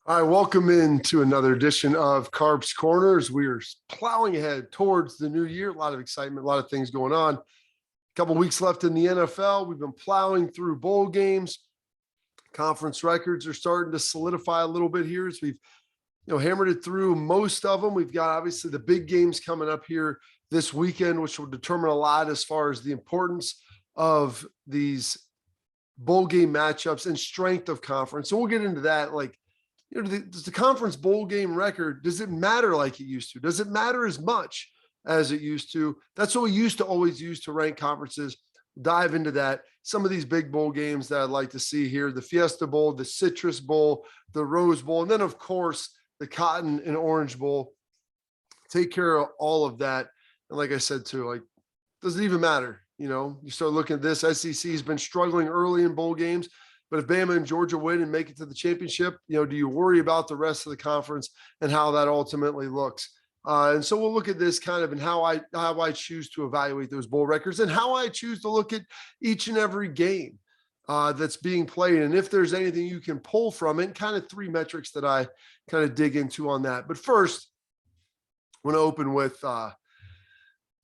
All right, welcome into another edition of Carp's Corners. We are plowing ahead towards the new year. A lot of excitement, a lot of things going on. A couple weeks left in the NFL. We've been plowing through bowl games. Conference records are starting to solidify a little bit here as we've hammered it through most of them. We've got obviously the big games coming up here this weekend, which will determine a lot as far as the importance of these bowl game matchups and strength of conference. So we'll get into that. Does the conference bowl game record, does it matter like it used to? Does it matter as much as it used to? That's what we used to always use to rank conferences. Dive into that. Some of these big bowl games that I'd like to see here, the Fiesta Bowl, the Citrus Bowl, the Rose Bowl, and then of course, the Cotton and Orange Bowl. Take care of all of that. And like I said too, does it even matter? You start looking at this, SEC has been struggling early in bowl games. But if Bama and Georgia win and make it to the championship, do you worry about the rest of the conference and how that ultimately looks? And so we'll look at this kind of and how I choose to evaluate those bowl records and how I choose to look at each and every game that's being played. And if there's anything you can pull from it, kind of three metrics that I kind of dig into on that. But first, I want to open with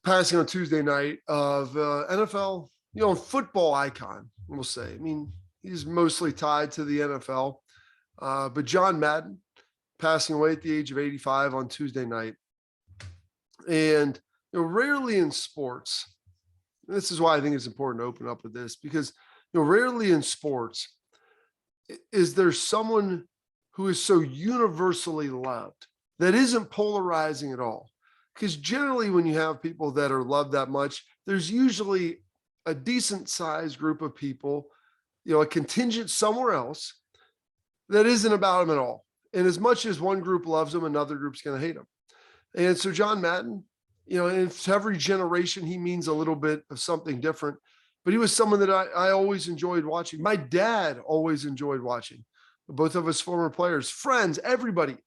passing on Tuesday night of NFL, football icon, we'll say. He's mostly tied to the NFL. But John Madden passing away at the age of 85 on Tuesday night. And rarely in sports, this is why I think it's important to open up with this, because rarely in sports is there someone who is so universally loved that isn't polarizing at all. Because generally when you have people that are loved that much, there's usually a decent sized group of people, a contingent somewhere else that isn't about him at all. And as much as one group loves him, another group's going to hate him. And so John Madden, in every generation, he means a little bit of something different, but he was someone that I always enjoyed watching. My dad always enjoyed watching. Both of us former players, friends, everyone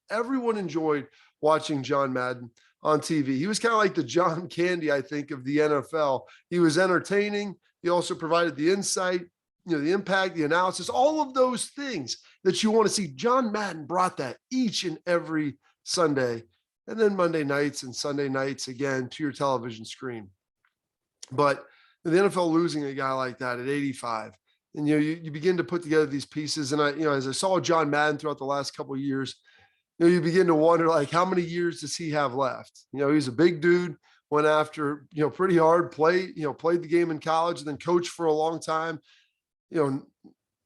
enjoyed watching John Madden on TV. He was kind of like the John Candy, I think, of the NFL. He was entertaining. He also provided the insight, the impact, the analysis, all of those things that you want to see. John Madden brought that each and every Sunday, and then Monday nights and Sunday nights again to your television screen. But the NFL losing a guy like that at 85, and you begin to put together these pieces. And as I saw John Madden throughout the last couple of years, you begin to wonder, how many years does he have left? He's a big dude, went after, pretty hard, played the game in college, and then coached for a long time.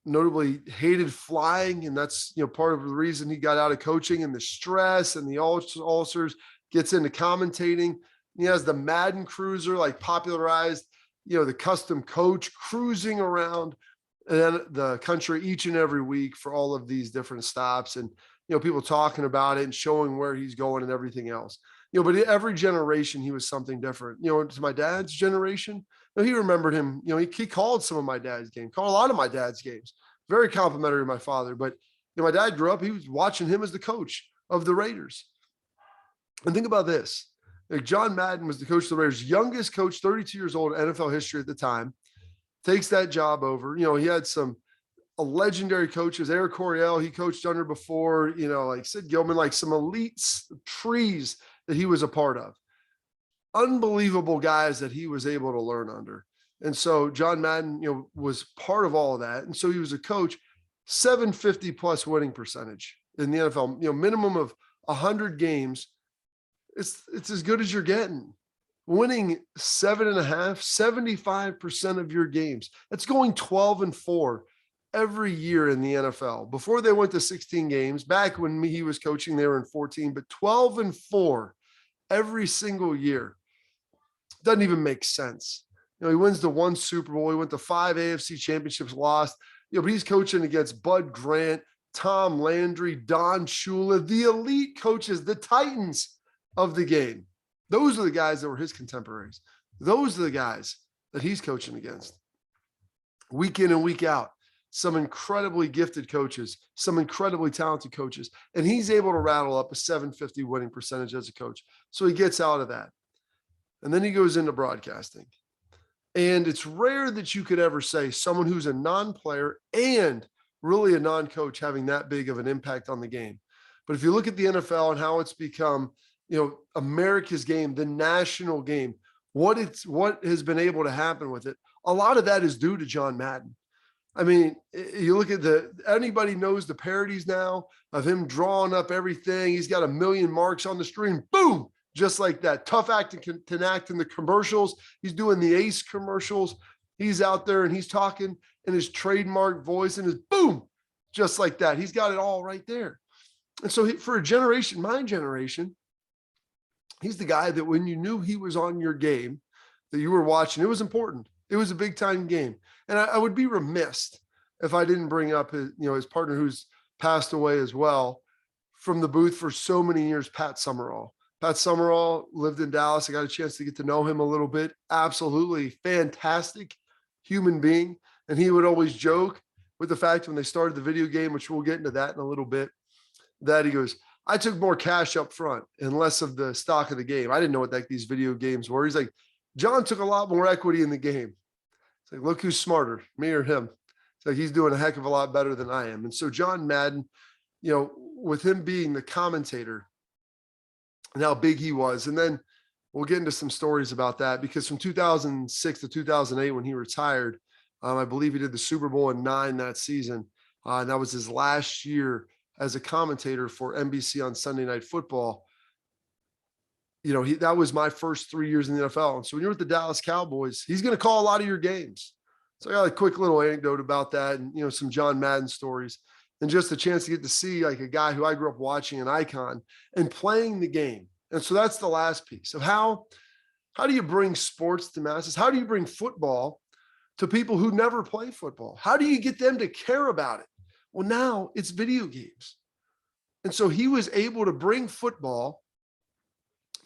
Notably hated flying. And that's, part of the reason he got out of coaching, and the stress and the ulcers, gets into commentating. He has the Madden cruiser, popularized, the custom coach cruising around the country each and every week for all of these different stops, and, people talking about it and showing where he's going and everything else. But every generation, he was something different. To my dad's generation, he remembered him. He called some of my dad's games, called a lot of my dad's games. Very complimentary to my father. But my dad grew up, he was watching him as the coach of the Raiders. And think about this. John Madden was the coach of the Raiders, youngest coach, 32 years old, NFL history at the time, takes that job over. He had some legendary coaches, Eric Coryell, he coached under before, like Sid Gilman, some elite trees that he was a part of. Unbelievable guys that he was able to learn under. And so John Madden, was part of all of that. And so he was a coach, 750 plus winning percentage in the NFL, minimum of 100 games. It's as good as you're getting. Winning 75% of your games. That's going 12-4 every year in the NFL. Before they went to 16 games, back when he was coaching, they were in 14, but 12-4 every single year. Doesn't even make sense. He wins the one Super Bowl. He went to 5 AFC championships, lost. But he's coaching against Bud Grant, Tom Landry, Don Shula, the elite coaches, the Titans of the game. Those are the guys that were his contemporaries. Those are the guys that he's coaching against. Week in and week out, some incredibly gifted coaches, some incredibly talented coaches, and he's able to rattle up a 750 winning percentage as a coach. So he gets out of that. And then he goes into broadcasting. And it's rare that you could ever say someone who's a non-player and really a non-coach having that big of an impact on the game. But if you look at the NFL and how it's become, America's game, the national game, what has been able to happen with it, a lot of that is due to John Madden. I mean, you look at anybody knows the parodies now of him drawing up everything. He's got 1 million marks on the screen. Boom. Just like that. Tough acting can act in the commercials. He's doing the Ace commercials. He's out there and he's talking in his trademark voice and his boom, just like that. He's got it all right there. And so for a generation, my generation, he's the guy that when you knew he was on your game, that you were watching, it was important. It was a big time game. And I would be remiss if I didn't bring up his partner who's passed away as well from the booth for so many years, Pat Summerall. Pat Summerall lived in Dallas. I got a chance to get to know him a little bit. Absolutely fantastic human being. And he would always joke with the fact when they started the video game, which we'll get into that in a little bit, that he goes, I took more cash up front and less of the stock of the game. I didn't know what these video games were. He's like, John took a lot more equity in the game. It's like, look who's smarter, me or him. It's like he's doing a heck of a lot better than I am. And so John Madden, with him being the commentator and how big he was, and then we'll get into some stories about that because from 2006 to 2008, when he retired, I believe he did the Super Bowl in 9 that season. And that was his last year as a commentator for NBC on Sunday Night Football. That was my first 3 years in the NFL. And so when you're with the Dallas Cowboys, he's going to call a lot of your games. So I got a quick little anecdote about that and, some John Madden stories and just a chance to get to see like a guy who I grew up watching, an icon, and playing the game. And so that's the last piece of how do you bring sports to masses? How do you bring football to people who never play football? How do you get them to care about it? Well, now it's video games. And so he was able to bring football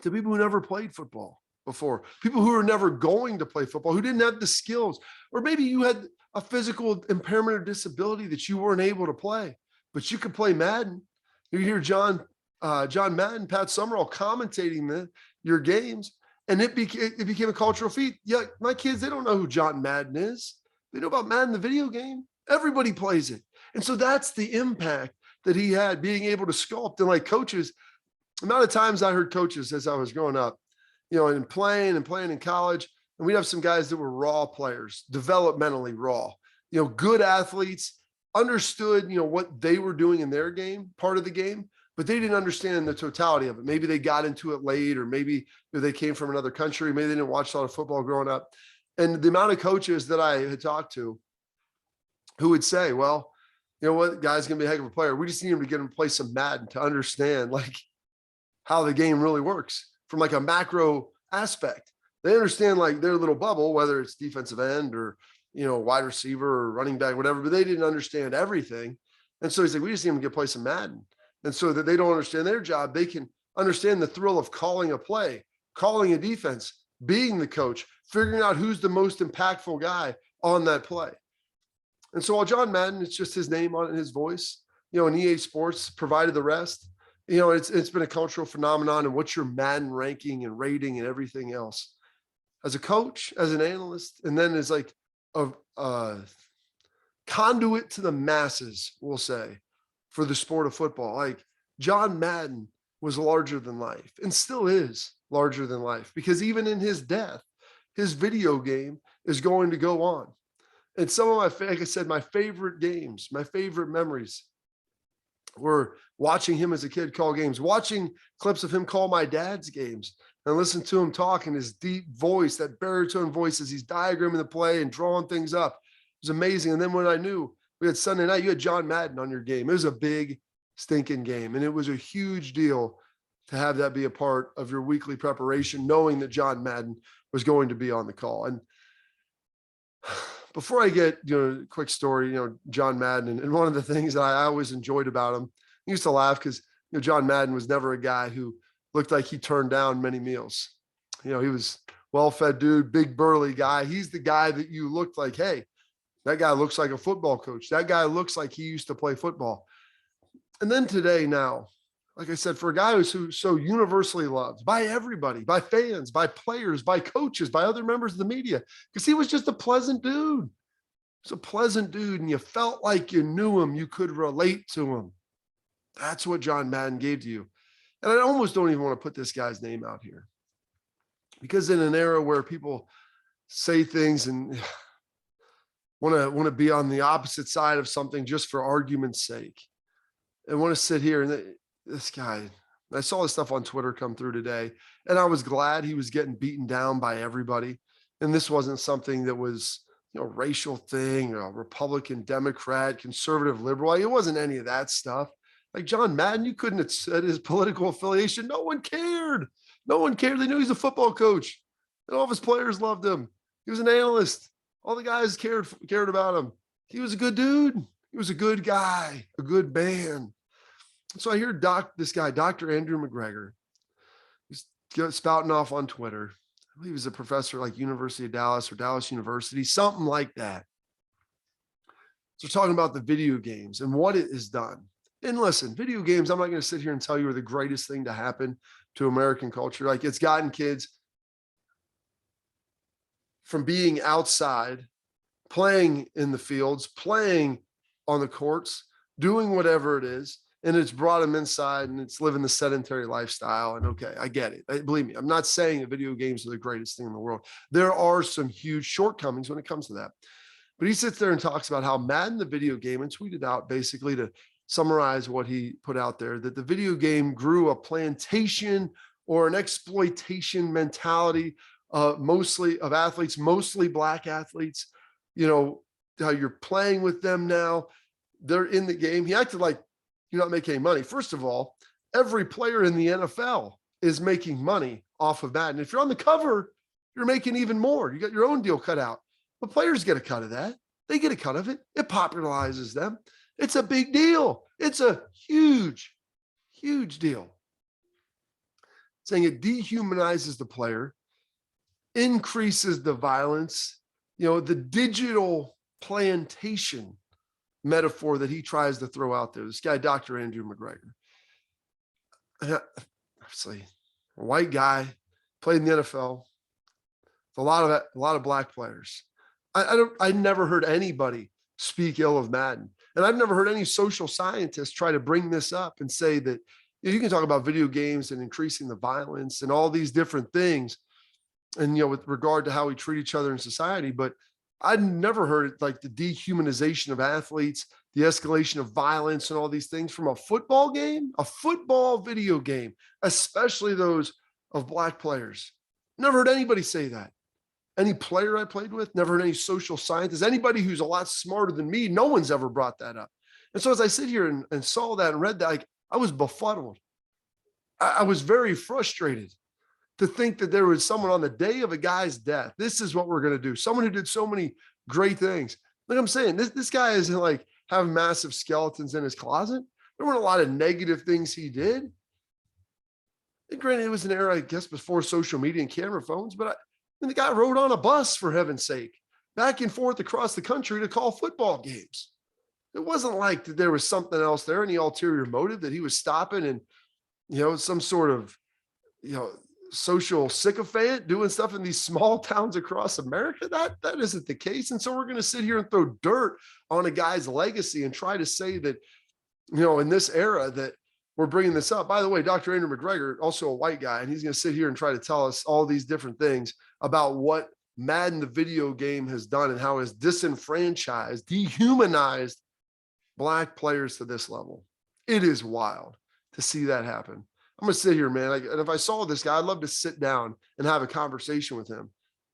to people who never played football before, people who were never going to play football, who didn't have the skills, or maybe you had a physical impairment or disability that you weren't able to play, but you could play Madden. You hear John Madden, Pat Summerall commentating your games, and it became a cultural feat. Yeah, my kids, they don't know who John Madden is. They know about Madden, the video game. Everybody plays it. And so that's the impact that he had, being able to sculpt. And like coaches, the amount of times I heard coaches as I was growing up, and playing in college, and we'd have some guys that were raw players, developmentally raw, good athletes, understood, what they were doing in their game, part of the game, but they didn't understand the totality of it. Maybe they got into it late, or maybe they came from another country. Maybe they didn't watch a lot of football growing up. And the amount of coaches that I had talked to who would say, well, you know what, guy's going to be a heck of a player. We just need him to get him to play some Madden to understand like how the game really works from like a macro aspect. They understand like their little bubble, whether it's defensive end or, wide receiver or running back, whatever, but they didn't understand everything. And so he's like, we just need him to play some Madden. And so that they don't understand their job, they can understand the thrill of calling a play, calling a defense, being the coach, figuring out who's the most impactful guy on that play. And so while John Madden, it's just his name on it, his voice, and EA Sports provided the rest, it's been a cultural phenomenon. And what's your Madden ranking and rating and everything else as a coach, as an analyst, and then as like a conduit to the masses, we'll say, for the sport of football. Like John Madden was larger than life and still is larger than life, because even in his death, his video game is going to go on. And some of my, like I said, my favorite games, my favorite memories were watching him as a kid call games, watching clips of him call my dad's games and listen to him talk in his deep voice, that baritone voice as he's diagramming the play and drawing things up. It was amazing. And then when I knew we had Sunday night, you had John Madden on your game. It was a big stinking game. And it was a huge deal to have that be a part of your weekly preparation, knowing that John Madden was going to be on the call. And before I get, a quick story, John Madden, and one of the things that I always enjoyed about him, I used to laugh because, John Madden was never a guy who looked like he turned down many meals. He was well-fed dude, big burly guy. He's the guy that you looked like, hey, that guy looks like a football coach. That guy looks like he used to play football. And then today now, like I said, for a guy who's so universally loved by everybody, by fans, by players, by coaches, by other members of the media, because he was just a pleasant dude. He's a pleasant dude, and you felt like you knew him. You could relate to him. That's what John Madden gave to you. And I almost don't even want to put this guy's name out here, because in an era where people say things and want to be on the opposite side of something just for argument's sake, and want to sit here and this guy, I saw this stuff on Twitter come through today, and I was glad he was getting beaten down by everybody. And this wasn't something that was, racial thing, or Republican, Democrat, conservative, liberal. It wasn't any of that stuff. Like John Madden, you couldn't have said his political affiliation. No one cared. No one cared. They knew he's a football coach, and all of his players loved him. He was an analyst. All the guys cared about him. He was a good dude. He was a good guy, a good man. So I hear this guy, Dr. Andrew McGregor, he's spouting off on Twitter. I believe he's a professor like University of Dallas or Dallas University, something like that. So talking about the video games and what it has done. And listen, video games, I'm not going to sit here and tell you are the greatest thing to happen to American culture. Like, it's gotten kids from being outside, playing in the fields, playing on the courts, doing whatever it is, and it's brought them inside, and it's living the sedentary lifestyle. And okay, I get it. Believe me, I'm not saying that video games are the greatest thing in the world. There are some huge shortcomings when it comes to that. But he sits there and talks about how Madden, the video game, and tweeted out basically, to summarize what he put out there, that the video game grew a plantation or an exploitation mentality, mostly of athletes, mostly Black athletes. How you're playing with them now. They're in the game. He acted like you're not making any money. First of all, every player in the NFL is making money off of Madden. If you're on the cover, you're making even more. You got your own deal cut out. But players get a cut of that. They get a cut of it. It popularizes them. It's a big deal. It's a huge, huge deal. Saying it dehumanizes the player, increases the violence, the digital plantation metaphor that he tries to throw out there. This guy, Dr. Andrew McGregor, obviously a white guy, played in the NFL. A lot of Black players. I never heard anybody speak ill of Madden. And I've never heard any social scientist try to bring this up and say that you can talk about video games and increasing the violence and all these different things, and with regard to how we treat each other in society, but I'd never heard like the dehumanization of athletes, the escalation of violence, and all these things from a football game, a football video game, especially those of Black players. Never heard anybody say that. Any player I played with, never heard any social scientist, anybody who's a lot smarter than me, no one's ever brought that up. And so as I sit here and saw that and read that, I was befuddled. I was very frustrated to think that there was someone on the day of a guy's death. This is what we're going to do. Someone who did so many great things. Like I'm saying, this guy isn't like have massive skeletons in his closet. There weren't a lot of negative things he did. And granted, it was an era, I guess, before social media and camera phones, but the guy rode on a bus, for heaven's sake, back and forth across the country to call football games. It wasn't like that there was something else there, any ulterior motive that he was stopping and, some sort of, social sycophant doing stuff in these small towns across America. That isn't the case. And so we're going to sit here and throw dirt on a guy's legacy and try to say that, in this era that we're bringing this up. By the way, Dr. Andrew McGregor, also a white guy, and he's going to sit here and try to tell us all these different things about what Madden, the video game, has done and how it's disenfranchised, dehumanized Black players to this level. It is wild to see that happen. I'm going to sit here, man. And if I saw this guy, I'd love to sit down and have a conversation with him.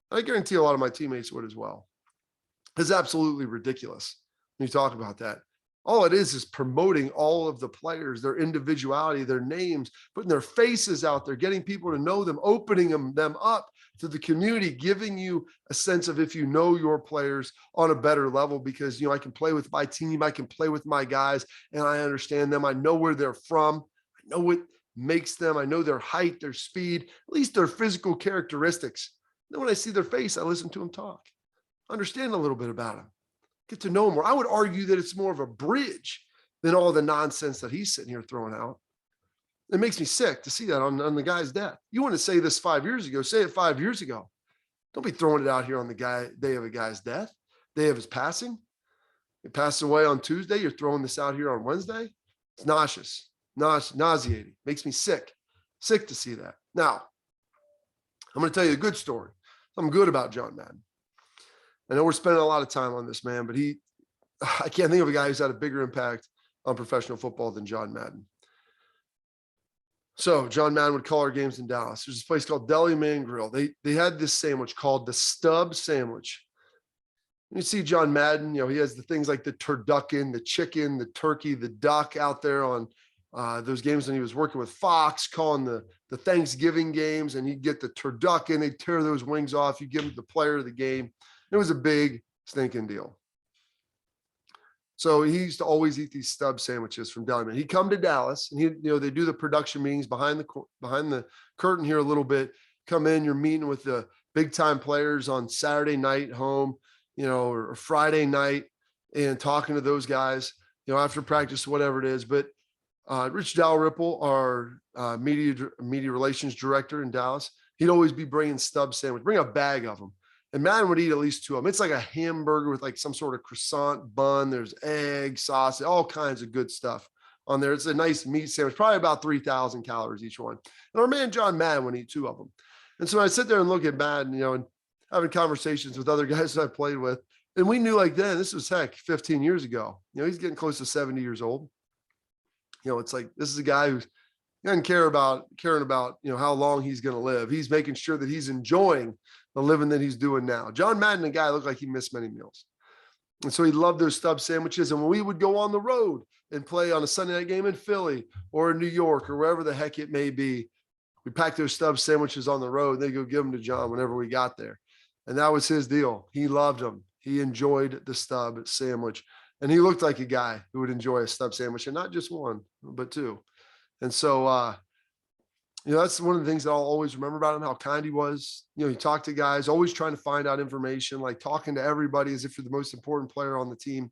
I guarantee a lot of my teammates would as well. It's absolutely ridiculous when you talk about that. All it is promoting all of the players, their individuality, their names, putting their faces out there, getting people to know them, opening them up to the community, giving you a sense of if you know your players on a better level, because, I can play with my team, I can play with my guys, and I understand them. I know where they're from. I know what makes them. I know their height, their speed, at least their physical characteristics. Then when I see their face, I listen to them talk, understand a little bit about them, get to know them more. I would argue that it's more of a bridge than all the nonsense that he's sitting here throwing out. It makes me sick to see that on the guy's death. You want to say this 5 years ago, say it 5 years ago. Don't be throwing it out here on the day of a guy's death. day of his passing. He passed away on Tuesday. You're throwing this out here on Wednesday. It's nauseous, nauseating. Makes me sick to see that. Now, I'm going to tell you a good story. Something good about John Madden. I know we're spending a lot of time on this man, but I can't think of a guy who's had a bigger impact on professional football than John Madden. So John Madden would call our games in Dallas. There's this place called Deli Man Grill. They had this sandwich called the Stub Sandwich. You see John Madden, he has the things like the turducken, the chicken, the turkey, the duck out there on those games when he was working with Fox, calling the Thanksgiving games, and he'd get the turducken, they'd tear those wings off, you give him the player of the game. It was a big stinking deal. So he used to always eat these stub sandwiches from Deli Man. He'd come to Dallas, and they do the production meetings behind the curtain here a little bit. Come in, you're meeting with the big time players on Saturday night home, or Friday night, and talking to those guys, after practice, whatever it is. But Rich Dalrymple, our media relations director in Dallas, he'd always be bringing stub sandwich, bring a bag of them. And Madden would eat at least two of them. It's like a hamburger with like some sort of croissant bun. There's egg, sausage, all kinds of good stuff on there. It's a nice meat sandwich, probably about 3,000 calories each one. And our man John Madden would eat two of them. And so I sit there and look at Madden, and having conversations with other guys that I played with. And we knew like then, this was 15 years ago. He's getting close to 70 years old. It's like, this is a guy who's doesn't caring about, how long he's going to live. He's making sure that he's enjoying the living that he's doing now. John Madden, a guy looked like he missed many meals. And so he loved those stub sandwiches. And when we would go on the road and play on a Sunday night game in Philly or in New York or wherever the heck it may be, we packed those stub sandwiches on the road. And they go give them to John whenever we got there. And that was his deal. He loved them. He enjoyed the stub sandwich. And he looked like a guy who would enjoy a stub sandwich, and not just one, but two. And so, that's one of the things that I'll always remember about him, how kind he was. He talked to guys, always trying to find out information, like talking to everybody as if you're the most important player on the team.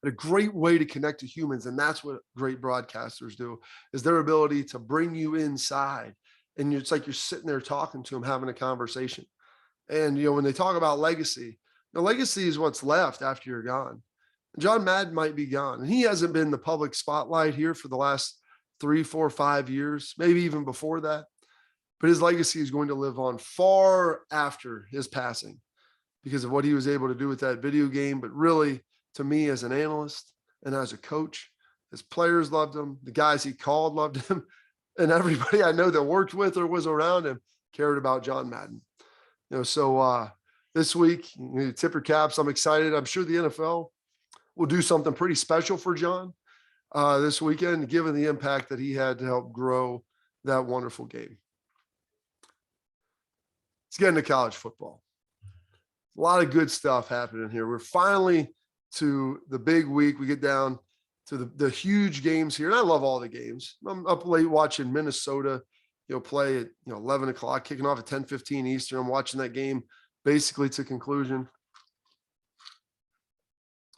And a great way to connect to humans. And that's what great broadcasters do, is their ability to bring you inside. And it's like you're sitting there talking to them, having a conversation. And, when they talk about legacy, the legacy is what's left after you're gone. John Madden might be gone, and he hasn't been in the public spotlight here for the last 3, 4, 5 years, maybe even before that. But his legacy is going to live on far after his passing because of what he was able to do with that video game. But really, to me, as an analyst and as a coach, his players loved him. The guys he called loved him. And everybody I know that worked with or was around him cared about John Madden. So this week, tip your caps. I'm excited. I'm sure the NFL will do something pretty special for John this weekend, given the impact that he had to help grow that wonderful game. Let's get into college football. A lot of good stuff happening here. We're finally to the big week. We get down to the huge games here. And I love all the games. I'm up late watching Minnesota, play at 11 o'clock, kicking off at 10:15 Eastern. I'm watching that game basically to conclusion.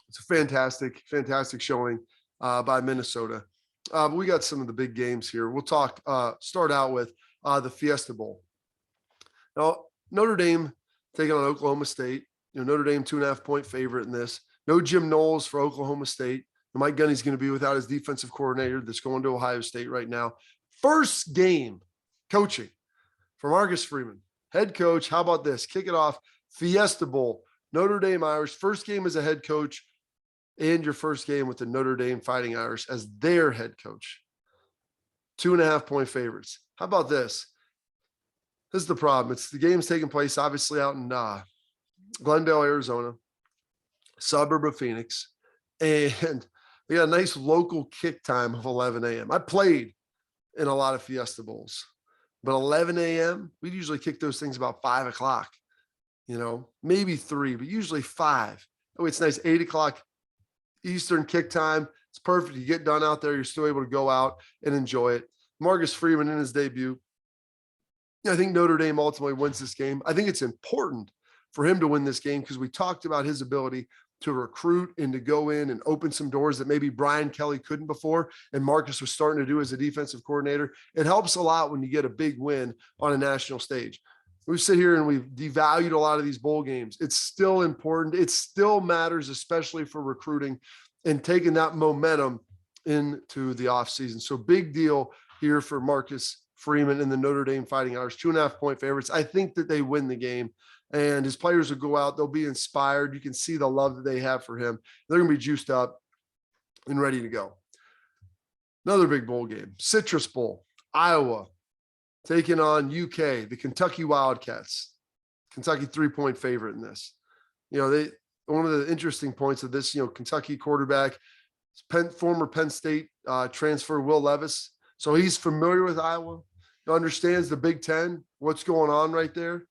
It's a fantastic showing by Minnesota. But we got some of the big games here. We'll start out with the Fiesta Bowl. Now, Notre Dame taking on Oklahoma State. Notre Dame 2.5-point favorite in this. No Jim Knowles for Oklahoma State. Mike Gundy's going to be without his defensive coordinator that's going to Ohio State right now. First game coaching for Marcus Freeman. Head coach, how about this? Kick it off, Fiesta Bowl, Notre Dame Irish. First game as a head coach, and your first game with the Notre Dame Fighting Irish as their head coach. 2.5-point favorites. How about this? This is the problem. The game's taking place obviously out in Glendale, Arizona, suburb of Phoenix. And we got a nice local kick time of 11 a.m. I played in a lot of Fiesta Bowls, but 11 a.m., we'd usually kick those things about 5 o'clock, maybe 3, but usually 5. Oh, it's nice. 8 o'clock Eastern kick time. It's perfect. You get done out there. You're still able to go out and enjoy it. Marcus Freeman in his debut. I think Notre Dame ultimately wins this game. I think it's important for him to win this game because we talked about his ability to recruit and to go in and open some doors that maybe Brian Kelly couldn't before, and Marcus was starting to do as a defensive coordinator. It helps a lot when you get a big win on a national stage. We sit here and we've devalued a lot of these bowl games. It's still important. It still matters, especially for recruiting and taking that momentum into the offseason. So big deal here for Marcus Freeman and the Notre Dame Fighting Irish, 2.5-point favorites. I think that they win the game, and his players will go out. They'll be inspired. You can see the love that they have for him. They're going to be juiced up and ready to go. Another big bowl game, Citrus Bowl, Iowa taking on UK, the Kentucky Wildcats. Kentucky 3-point favorite in this. One of the interesting points of this, Kentucky quarterback, former Penn State transfer Will Levis. So he's familiar with Iowa, understands the Big Ten, what's going on right there.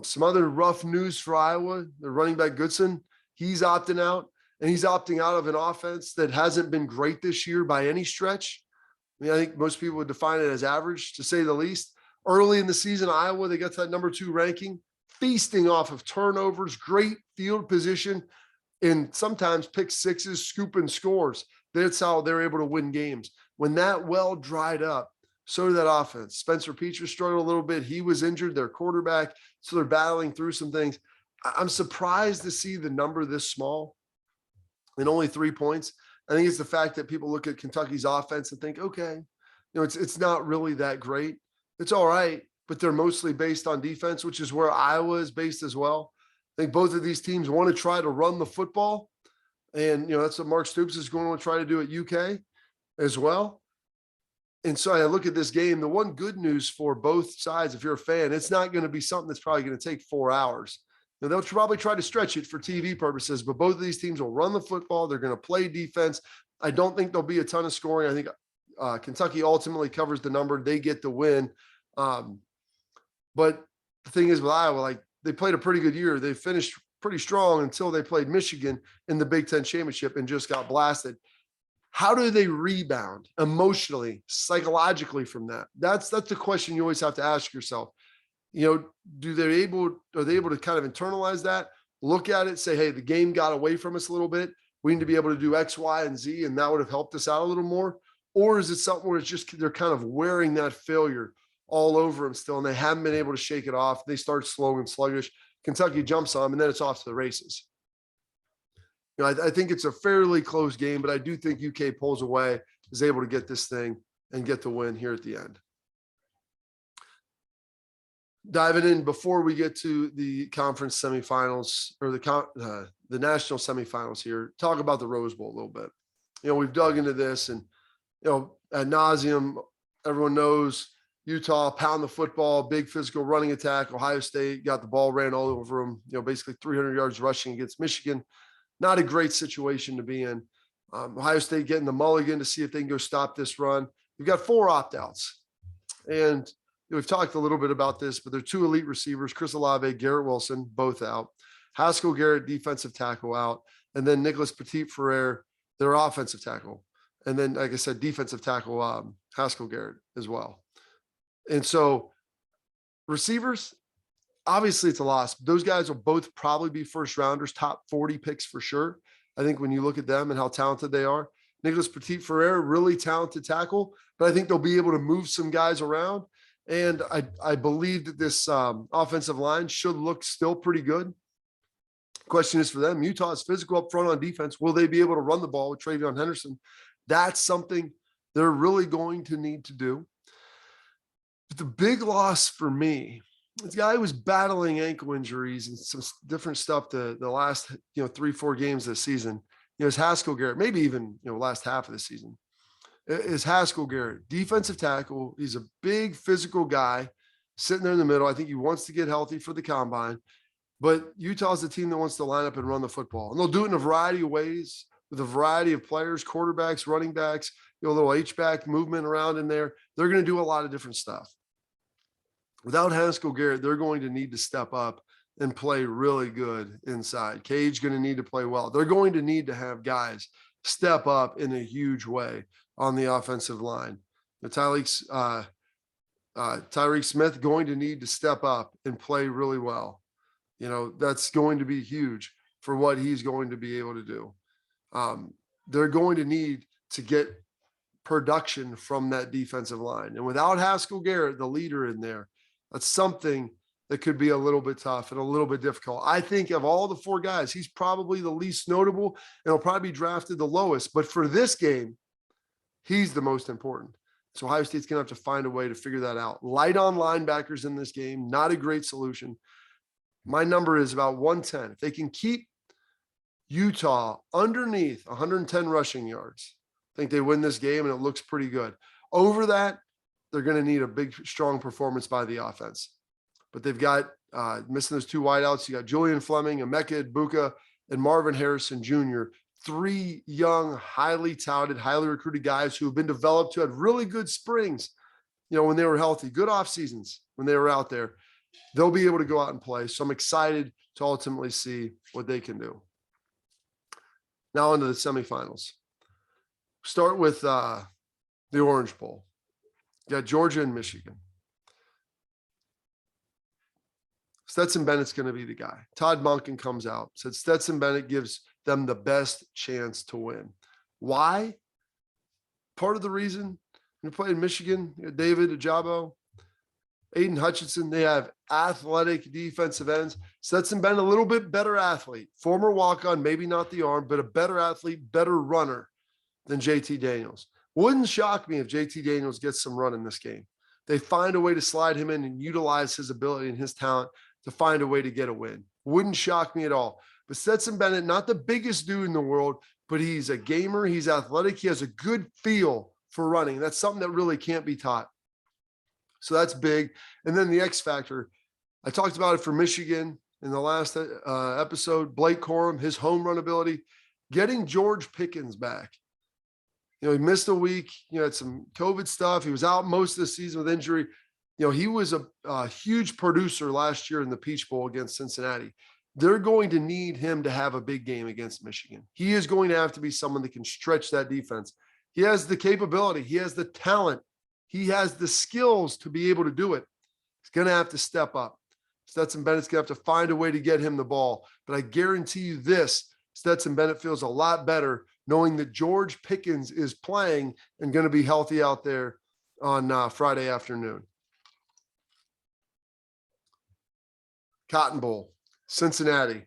Some other rough news for Iowa, the running back Goodson, he's opting out, and he's opting out of an offense that hasn't been great this year by any stretch. I think most people would define it as average, to say the least. Early in the season, Iowa, they got to that number 2 ranking, feasting off of turnovers, great field position, and sometimes pick sixes, scooping scores. That's how they're able to win games. When that well dried up, so did that offense. Spencer Petras struggled a little bit. He was injured, their quarterback, so they're battling through some things. I'm surprised to see the number this small and only 3 points. I think it's the fact that people look at Kentucky's offense and think, okay, it's not really that great. It's all right, but they're mostly based on defense, which is where Iowa is based as well. I think both of these teams want to try to run the football. And, that's what Mark Stoops is going to try to do at UK as well. And so I look at this game, the one good news for both sides, if you're a fan, it's not going to be something that's probably going to take 4 hours. They'll probably try to stretch it for TV purposes, but both of these teams will run the football. They're going to play defense. I don't think there'll be a ton of scoring. I think Kentucky ultimately covers the number. They get the win. But the thing is with Iowa, they played a pretty good year. They finished pretty strong until they played Michigan in the Big Ten championship and just got blasted. How do they rebound emotionally, psychologically from that? That's the question you always have to ask yourself. Are they able to kind of internalize that, look at it, say, hey, the game got away from us a little bit. We need to be able to do X, Y, and Z, and that would have helped us out a little more? Or is it something where it's just they're kind of wearing that failure all over them still, and they haven't been able to shake it off? They start slow and sluggish. Kentucky jumps on them, and then it's off to the races. I think it's a fairly close game, but I do think UK pulls away, is able to get this thing and get the win here at the end. Diving in before we get to the conference semifinals or the national semifinals here, talk about the Rose Bowl a little bit. We've dug into this, and ad nauseum, everyone knows Utah pound the football, big physical running attack. Ohio State got the ball ran all over them, basically 300 yards rushing against Michigan. Not a great situation to be in. Ohio State getting the mulligan to see if they can go stop this run. We've got 4 opt-outs, and we've talked a little bit about this, but they're 2 elite receivers, Chris Olave, Garrett Wilson, both out. Haskell Garrett, defensive tackle, out. And then Nicholas Petit-Frere, their offensive tackle. And then, like I said, defensive tackle, Haskell Garrett as well. And so receivers, obviously it's a loss. Those guys will both probably be first rounders, top 40 picks for sure. I think when you look at them and how talented they are. Nicholas Petit-Frere, really talented tackle, but I think they'll be able to move some guys around. And I believe that this offensive line should look still pretty good. Question is for them, Utah is physical up front on defense. Will they be able to run the ball with Travion Henderson? That's something they're really going to need to do. But the big loss for me, this guy was battling ankle injuries and some different stuff the last 3-4 games this season. Is Haskell Garrett, maybe even last half of the season. Is Haskell Garrett, defensive tackle. He's a big physical guy sitting there in the middle. I think he wants to get healthy for the combine, but Utah's the team that wants to line up and run the football. And they'll do it in a variety of ways with a variety of players, quarterbacks, running backs, a little H-back movement around in there. They're going to do a lot of different stuff. Without Haskell Garrett, they're going to need to step up and play really good inside. Cage going to need to play well. They're going to need to have guys step up in a huge way on the offensive line. Tyreek Smith going to need to step up and play really well. That's going to be huge for what he's going to be able to do. They're going to need to get production from that defensive line. And without Haskell Garrett, the leader in there, that's something that could be a little bit tough and a little bit difficult. I think of all the 4 guys, he's probably the least notable and he'll probably be drafted the lowest. But for this game, he's the most important. So Ohio State's going to have to find a way to figure that out. Light on linebackers in this game, not a great solution. My number is about 110. If they can keep Utah underneath 110 rushing yards, I think they win this game and it looks pretty good. Over that, they're going to need a big, strong performance by the offense. But they've got missing those 2 wideouts. You got Julian Fleming, Emeka Egbuka, and Marvin Harrison Jr., 3 young, highly touted, highly recruited guys who have been developed, who had really good springs, when they were healthy, good off seasons when they were out there. They'll be able to go out and play. So I'm excited to ultimately see what they can do. Now into the semifinals. Start with the Orange Bowl. You got Georgia and Michigan. Stetson Bennett's going to be the guy. Todd Monken comes out, said Stetson Bennett gives them the best chance to win. Why? Part of the reason you play in Michigan, David Ajabo, Aiden Hutchinson, they have athletic defensive ends. Stetson Bennett, a little bit better athlete, former walk-on, maybe not the arm, but a better athlete, better runner than JT Daniels. Wouldn't shock me if JT Daniels gets some run in this game. They find a way to slide him in and utilize his ability and his talent to find a way to get a win. Wouldn't shock me at all. But Stetson Bennett, not the biggest dude in the world, but he's a gamer. He's athletic. He has a good feel for running. That's something that really can't be taught. So that's big. And then the X factor. I talked about it for Michigan in the last episode. Blake Corum, his home run ability, getting George Pickens back. He missed a week. Had some COVID stuff. He was out most of the season with injury. He was a huge producer last year in the Peach Bowl against Cincinnati. They're going to need him to have a big game against Michigan. He is going to have to be someone that can stretch that defense. He has the capability. He has the talent. He has the skills to be able to do it. He's going to have to step up. Stetson Bennett's going to have to find a way to get him the ball. But I guarantee you this, Stetson Bennett feels a lot better knowing that George Pickens is playing and going to be healthy out there on Friday afternoon. Cotton Bowl, Cincinnati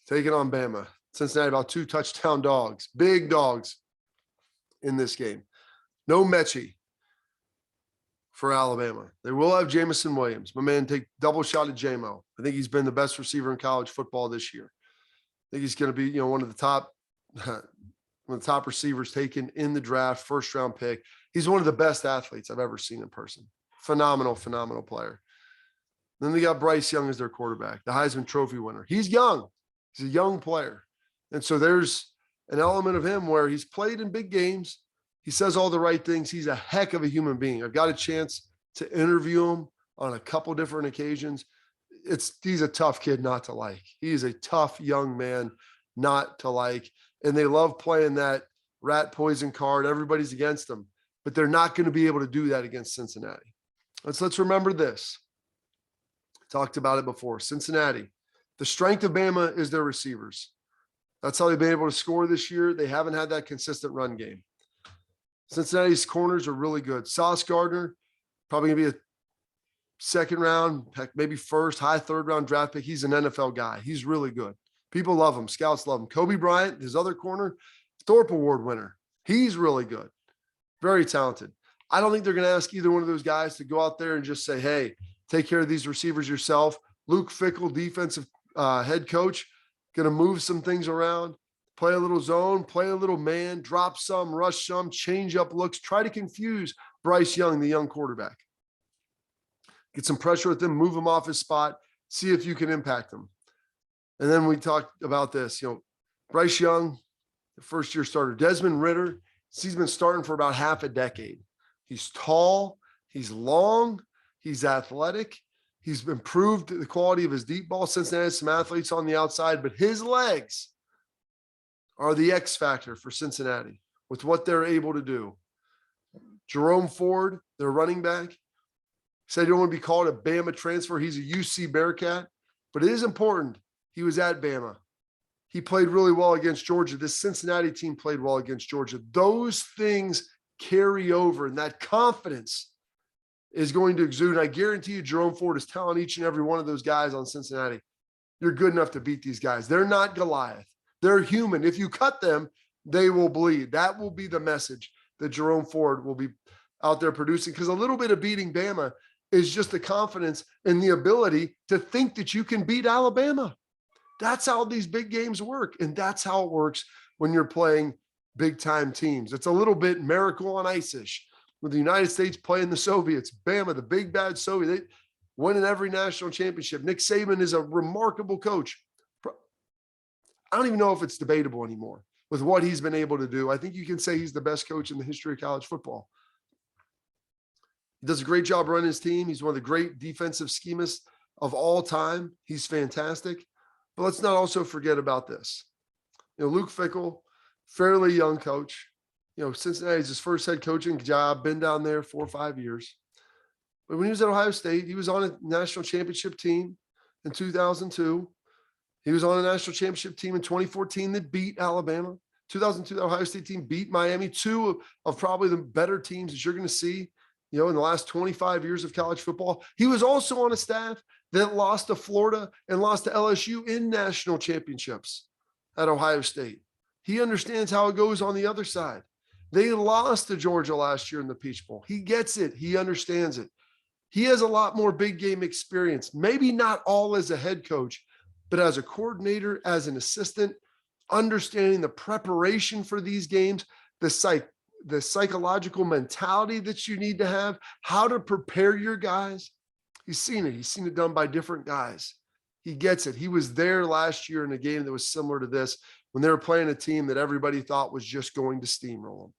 taking on Bama. Cincinnati about 2 touchdown dogs, big dogs in this game. No Mechie for Alabama. They will have Jamison Williams. My man take double shot at JMO. I think he's been the best receiver in college football this year. I think he's going to be, one of the top receivers taken in the draft, first round pick. He's one of the best athletes I've ever seen in person. Phenomenal, phenomenal player. Then they got Bryce Young as their quarterback, the Heisman Trophy winner. He's young. He's a young player. And so there's an element of him where he's played in big games. He says all the right things. He's a heck of a human being. I've got a chance to interview him on a couple different occasions. He's a tough kid not to like. He is a tough young man not to like. And they love playing that rat poison card. Everybody's against them, but they're not going to be able to do that against Cincinnati. Let's remember this. Talked about it before. Cincinnati, the strength of Bama is their receivers. That's how they've been able to score this year. They haven't had that consistent run game. Cincinnati's corners are really good. Sauce Gardner, probably going to be a second round, heck, maybe first, high third round draft pick. He's an NFL guy. He's really good. People love him. Scouts love him. Kobe Bryant, his other corner, Thorpe Award winner. He's really good. Very talented. I don't think they're going to ask either one of those guys to go out there and just say, hey, take care of these receivers yourself. Luke Fickell, defensive head coach, going to move some things around, play a little zone, play a little man, drop some, rush some, change up looks, try to confuse Bryce Young, the young quarterback. Get some pressure with him, move him off his spot, see if you can impact him. And then we talked about this, Bryce Young, the first-year starter. Desmond Ridder, he's been starting for about half a decade. He's tall, he's long, he's athletic. He's improved the quality of his deep ball. Cincinnati has some athletes on the outside, but his legs are the X factor for Cincinnati with what they're able to do. Jerome Ford, their running back, said he don't want to be called a Bama transfer. He's a UC Bearcat, but it is important. He was at Bama. He played really well against Georgia. This Cincinnati team played well against Georgia. Those things carry over, and that confidence is going to exude. And I guarantee you Jerome Ford is telling each and every one of those guys on Cincinnati, you're good enough to beat these guys. They're not Goliath. They're human. If you cut them, they will bleed. That will be the message that Jerome Ford will be out there producing, because a little bit of beating Bama is just the confidence and the ability to think that you can beat Alabama. That's how these big games work. And that's how it works when you're playing big time teams. It's a little bit Miracle on Ice-ish. With the United States playing the Soviets, Bama, the big bad Soviet, they winning every national championship. Nick Saban is a remarkable coach. I don't even know if it's debatable anymore with what he's been able to do. I think you can say he's the best coach in the history of college football. He does a great job running his team. He's one of the great defensive schemists of all time. He's fantastic. But let's not also forget about this. Luke Fickell, fairly young coach. Cincinnati's his first head coaching job, been down there 4 or 5 years. But when he was at Ohio State, he was on a national championship team in 2002. He was on a national championship team in 2014 that beat Alabama. 2002, the Ohio State team beat Miami, two of probably the better teams that you're going to see, in the last 25 years of college football. He was also on a staff that lost to Florida and lost to LSU in national championships at Ohio State. He understands how it goes on the other side. They lost to Georgia last year in the Peach Bowl. He gets it. He understands it. He has a lot more big game experience, maybe not all as a head coach, but as a coordinator, as an assistant, understanding the preparation for these games, the psychological mentality that you need to have, how to prepare your guys. He's seen it. He's seen it done by different guys. He gets it. He was there last year in a game that was similar to this when they were playing a team that everybody thought was just going to steamroll them.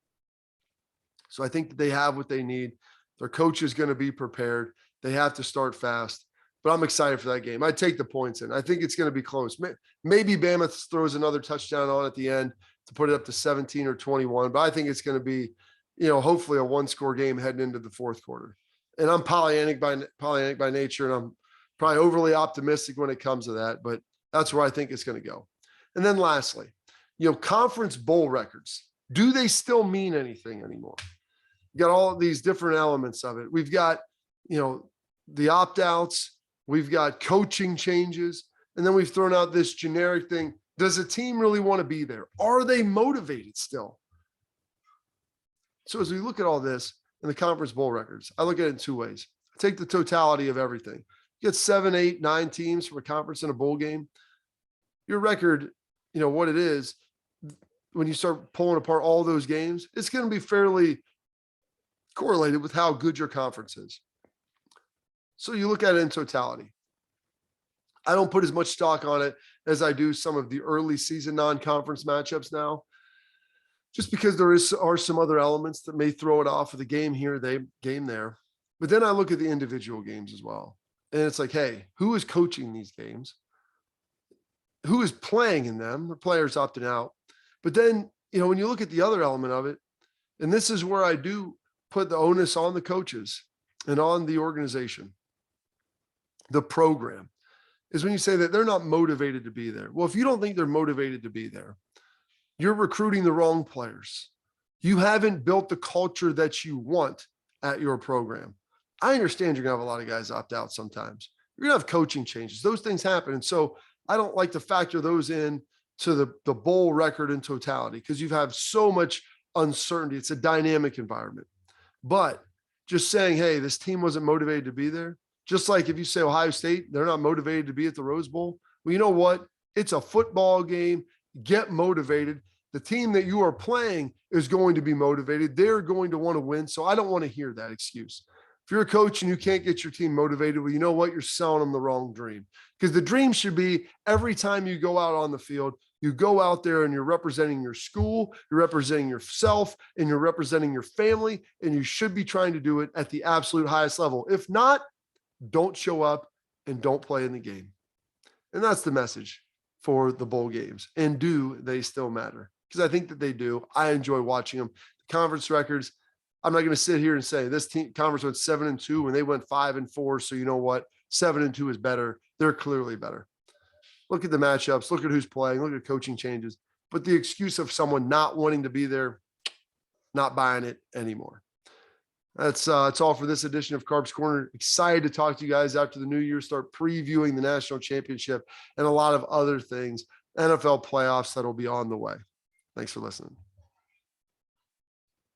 So I think that they have what they need. Their coach is going to be prepared. They have to start fast. But I'm excited for that game. I take the points in. I think it's going to be close. Maybe Bama throws another touchdown on at the end to put it up to 17 or 21. But I think it's going to be, hopefully a one-score game heading into the fourth quarter. And I'm Pollyannic by nature, and I'm probably overly optimistic when it comes to that. But that's where I think it's going to go. And then lastly, conference bowl records. Do they still mean anything anymore? You got all of these different elements of it. We've got, the opt-outs. We've got coaching changes. And then we've thrown out this generic thing. Does a team really want to be there? Are they motivated still? So as we look at all this in the conference bowl records, I look at it in two ways. I take the totality of everything. You get 7, 8, 9 teams from a conference in a bowl game. Your record, what it is, when you start pulling apart all those games, it's going to be fairly correlated with how good your conference is. So you look at it in totality. I don't put as much stock on it as I do some of the early season non-conference matchups now, just because there are some other elements that may throw it off of the game here, game there. But then I look at the individual games as well. And it's like, hey, who is coaching these games? Who is playing in them? The players opting out. But then, when you look at the other element of it, and this is where I do put the onus on the coaches and on the organization, the program, is when you say that they're not motivated to be there. Well, if you don't think they're motivated to be there, you're recruiting the wrong players. You haven't built the culture that you want at your program. I understand you're going to have a lot of guys opt out sometimes. You're going to have coaching changes. Those things happen. And so I don't like to factor those in to the bowl record in totality because you have so much uncertainty. It's a dynamic environment. But just saying, hey, this team wasn't motivated to be there. Just like if you say Ohio State, they're not motivated to be at the Rose Bowl. Well, you know what? It's a football game. Get motivated. The team that you are playing is going to be motivated. They're going to want to win. So I don't want to hear that excuse. If you're a coach and you can't get your team motivated, well, you know what? You're selling them the wrong dream. Because the dream should be every time you go out on the field, you go out there and you're representing your school, you're representing yourself, and you're representing your family, and you should be trying to do it at the absolute highest level. If not, don't show up and don't play in the game. And that's the message for the bowl games. And do they still matter? Because I think that they do. I enjoy watching them. The conference records, I'm not going to sit here and say this team conference went 7-2 when they went 5-4. So you know what? 7-2 is better. They're clearly better. Look at the matchups. Look at who's playing. Look at coaching changes. But the excuse of someone not wanting to be there, not buying it anymore. That's all for this edition of Carp's Corner. Excited to talk to you guys after the new year, start previewing the national championship and a lot of other things, NFL playoffs that'll be on the way. Thanks for listening.